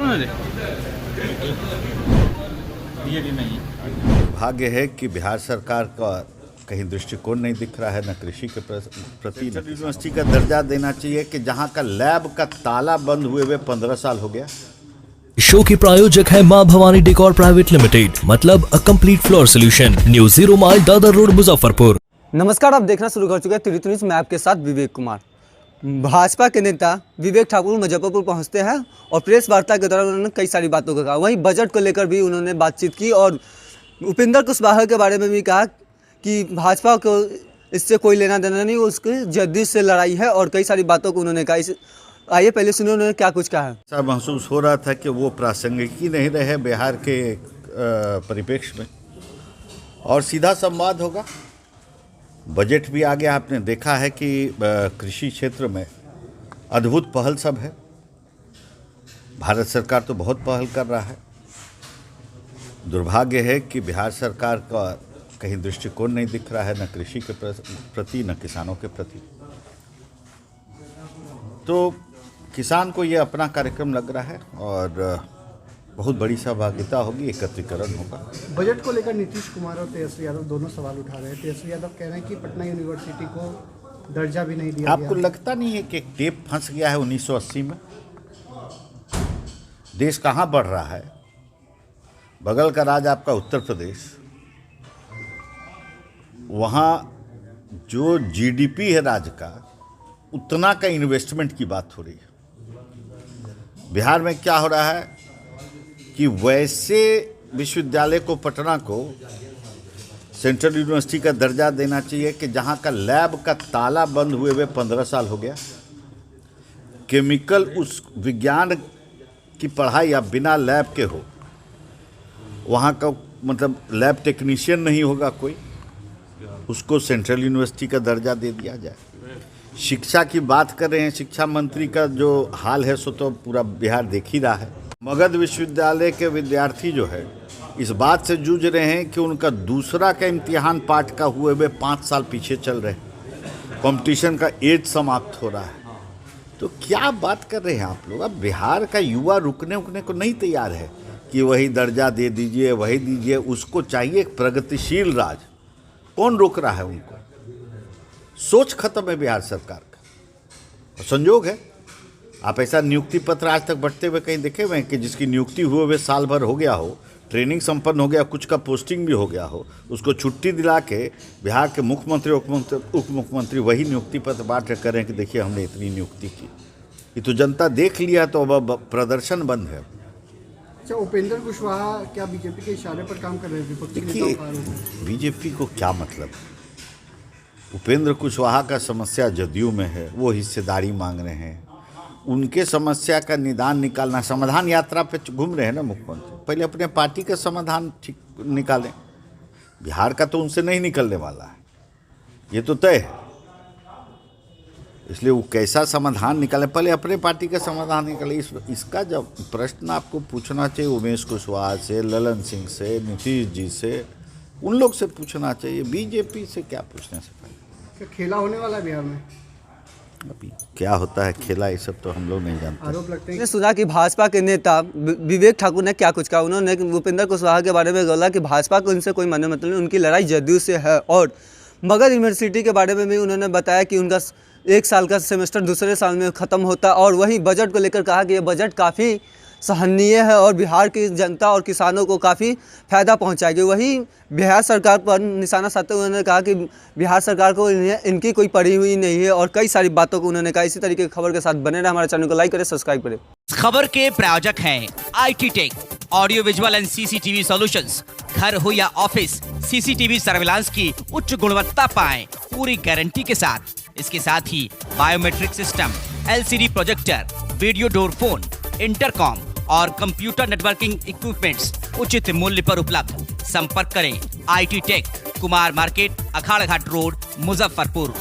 उन्होंने? नहीं। दुर्भाग्य है कि बिहार सरकार का कहीं दृष्टिकोण नहीं दिख रहा है, न कृषि के प्रति। यूनिवर्सिटी का दर्जा देना चाहिए कि जहां का लैब का ताला बंद हुए 15 साल हो गया। शो के प्रायोजक है मां भवानी डेकोर प्राइवेट लिमिटेड, मतलब a complete floor solution, new 0 mile Dadar road, Muzaffarpur. नमस्कार, आप देखना शुरू कर चुके हैं तिरुतु न्यूज़। मैं आपके साथ विवेक कुमार। भाजपा के नेता विवेक ठाकुर मुजफ्फरपुर पहुंचते हैं और प्रेस वार्ता के दौरान उन्होंने कई सारी बातों को कहा। वहीं बजट को लेकर भी उन्होंने बातचीत की और उपेंद्र कुशवाहा के बारे में भी कहा कि भाजपा को इससे कोई लेना देना नहीं, उसकी जदयू से लड़ाई है और कई सारी बातों को उन्होंने कहा। आइए पहले सुनिए उन्होंने क्या कुछ कहा। ऐसा महसूस हो रहा था कि वो प्रासंगिक ही नहीं रहे बिहार के परिप्रेक्ष्य में, और सीधा संवाद होगा। बजट भी आ गया, आपने देखा है कि कृषि क्षेत्र में अद्भुत पहल सब है। भारत सरकार तो बहुत पहल कर रहा है। दुर्भाग्य है कि बिहार सरकार का कहीं दृष्टिकोण नहीं दिख रहा है, न कृषि के प्रति न किसानों के प्रति। तो किसान को ये अपना कार्यक्रम लग रहा है और बहुत बड़ी सहभागिता होगी, एकत्रीकरण होगा। बजट को लेकर नीतीश कुमार और तेजस्वी यादव दोनों सवाल उठा रहे हैं। तेजस्वी यादव कह रहे हैं कि पटना यूनिवर्सिटी को दर्जा भी नहीं दिया आपको लगता नहीं है कि एक टेप फंस गया है 1980 में? देश कहाँ बढ़ रहा है? बगल का राज्य आपका उत्तर प्रदेश, वहाँ जो जीडीपी है राज्य का, उतना का इन्वेस्टमेंट की बात हो रही है। बिहार में क्या हो रहा है कि वैसे विश्वविद्यालय को, पटना को सेंट्रल यूनिवर्सिटी का दर्जा देना चाहिए कि जहाँ का लैब का ताला बंद हुए 15 साल हो गया। केमिकल उस विज्ञान की पढ़ाई या बिना लैब के हो, वहाँ का मतलब लैब टेक्नीशियन नहीं होगा कोई, उसको सेंट्रल यूनिवर्सिटी का दर्जा दे दिया जाए। शिक्षा की बात कर रहे हैं, शिक्षा मंत्री का जो हाल है सो तो पूरा बिहार देख ही रहा है। मगध विश्वविद्यालय के विद्यार्थी जो है इस बात से जूझ रहे हैं कि उनका दूसरा का इम्तिहान पाठ का हुए 5 साल पीछे चल रहे हैं। कंपटीशन का एज समाप्त हो रहा है। तो क्या बात कर रहे हैं आप लोग? अब बिहार का युवा रुकने को नहीं तैयार है कि वही दर्जा दे दीजिए, वही दीजिए। उसको चाहिए एक प्रगतिशील राज्य। कौन रोक रहा है उनको? सोच खत्म है बिहार सरकार का। और संयोग है, आप ऐसा नियुक्ति पत्र आज तक बढ़ते हुए कहीं देखे हुए हैं कि जिसकी नियुक्ति हुए साल भर हो गया हो, ट्रेनिंग संपन्न हो गया, कुछ का पोस्टिंग भी हो गया हो, उसको छुट्टी दिला के बिहार के मुख्यमंत्री उप मुख्यमंत्री वही नियुक्ति पत्र बांट करें कि देखिए हमने इतनी नियुक्ति की। ये तो जनता देख लिया, तो अब प्रदर्शन बंद है। अच्छा, उपेंद्र कुशवाहा क्या बीजेपी के इशारे पर काम कर रहे हैं? देखिए, बीजेपी को क्या मतलब? उपेंद्र कुशवाहा का समस्या जदयू में है, वो हिस्सेदारी मांग रहे हैं। उनके समस्या का निदान निकालना, समाधान यात्रा पे घूम रहे हैं ना मुख्यमंत्री। पहले अपने पार्टी का समाधान ठीक निकालें। बिहार का तो उनसे नहीं निकलने वाला है, ये तो तय है। इसलिए वो कैसा समाधान निकालें, पहले अपने पार्टी का समाधान निकालें। इसका जब प्रश्न आपको पूछना चाहिए उमेश कुशवाहा से, ललन सिंह से, नीतीश जी से, उन लोग से पूछना चाहिए। बीजेपी से क्या पूछने से पहले? क्या खेला होने वाला है बिहार में? अभी क्या होता है खेला, ये सब तो हम लोग नहीं जानते। आरोप लगते हैं। सुना कि भाजपा के नेता विवेक ठाकुर ने क्या कुछ कहा। उन्होंने उपेंद्र कुशवाहा के बारे में बोला कि भाजपा को इनसे कोई माने मतलब नहीं, उनकी लड़ाई जदयू से है। और मगध यूनिवर्सिटी के बारे में भी उन्होंने बताया कि उनका 1 साल का सेमेस्टर दूसरे साल में ख़त्म होता। और वहीं बजट को लेकर कहा कि ये बजट काफ़ी सराहनीय है और बिहार की जनता और किसानों को काफ़ी फ़ायदा पहुंचाएगी। वहीं बिहार सरकार पर निशाना साधते हुए उन्होंने कहा कि बिहार सरकार को इनकी कोई पड़ी हुई नहीं है और कई सारी बातों को उन्होंने कहा। इसी तरीके की खबर के साथ बने रहे। हमारे चैनल को लाइक करें, सब्सक्राइब करें। खबर के प्रायोजक हैं IT tech, audio visual and CCTV solutions. घर हो या ऑफिस, CCTV सर्विलांस की उच्च गुणवत्ता पाएं पूरी गारंटी के साथ। इसके साथ ही biometric system, LCD projector, video door phone, intercom और कंप्यूटर नेटवर्किंग इक्विपमेंट्स उचित मूल्य पर उपलब्ध। संपर्क करें IT tech, Kumar market, Akhara Ghat road, Muzaffarpur.